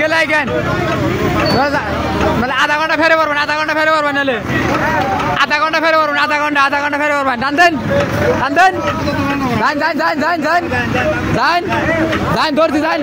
গেলাই কেন মানে আধা ঘন্টা ফেরে পারবেন নাহলে আধা ঘন্টা ফেরে পারবেন টান দেন ধরছি যান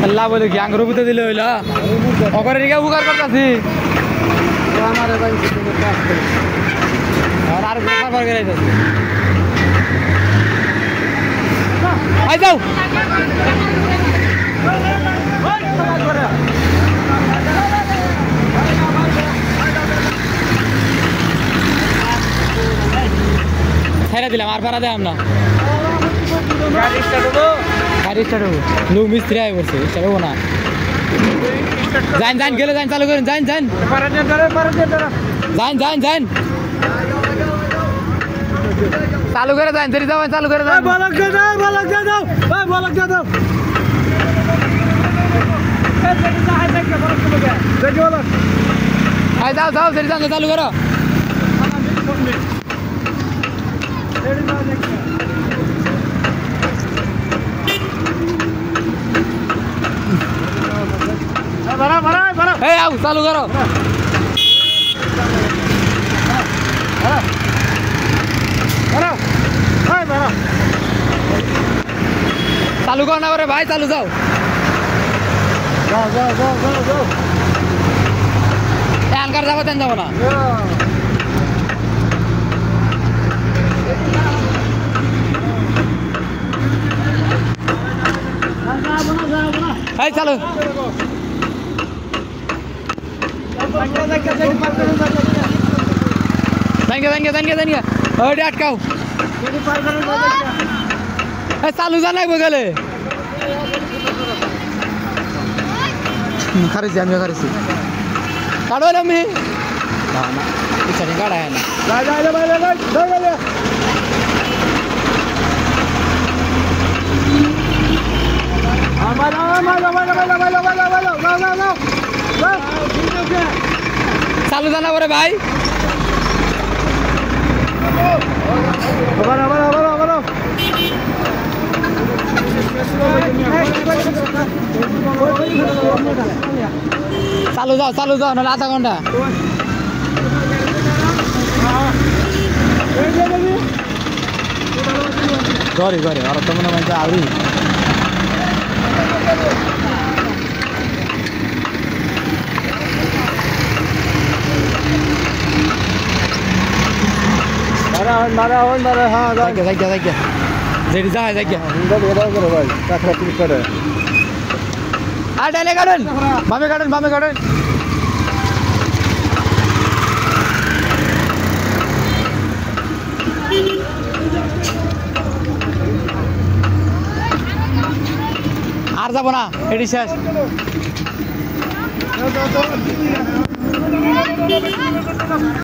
अल्लाह बोले कि आंगरू भी तो दिले होइला ओकरे निका उगार करतासी हमारे भाई और आर बेकार कर गए आ जाओ खैरा दिला मार पारा दे हम ना गाड़ी स्टार्ट हो लो मिस्त्री आए बस चलो ना जान गेलो जान चालू करून जान चालू कर जान तरी जाऊ चालू कर जान बोलक दे जाऊ जाऊ तरी जान चालू करो आओ चालू करो चालू करो ना भाई चालू जाओ अँकर जाबो त्यांना जाबो ना हाय चालू जाएंगे अरे अटकाओ चालू जाना है बगले खरीद जाएंगे खरीद काढो ना मी पिछाड़ी काढा है ना चालू जाना बरे भाई चालू जाओ ना आधा घंटा गरी और तुम मान्छे आउरी मारा हाँ जाएगा जेडी जा जाएगा आ डाले गार्डन बामे गार्डन আর যাব না এডি শেষ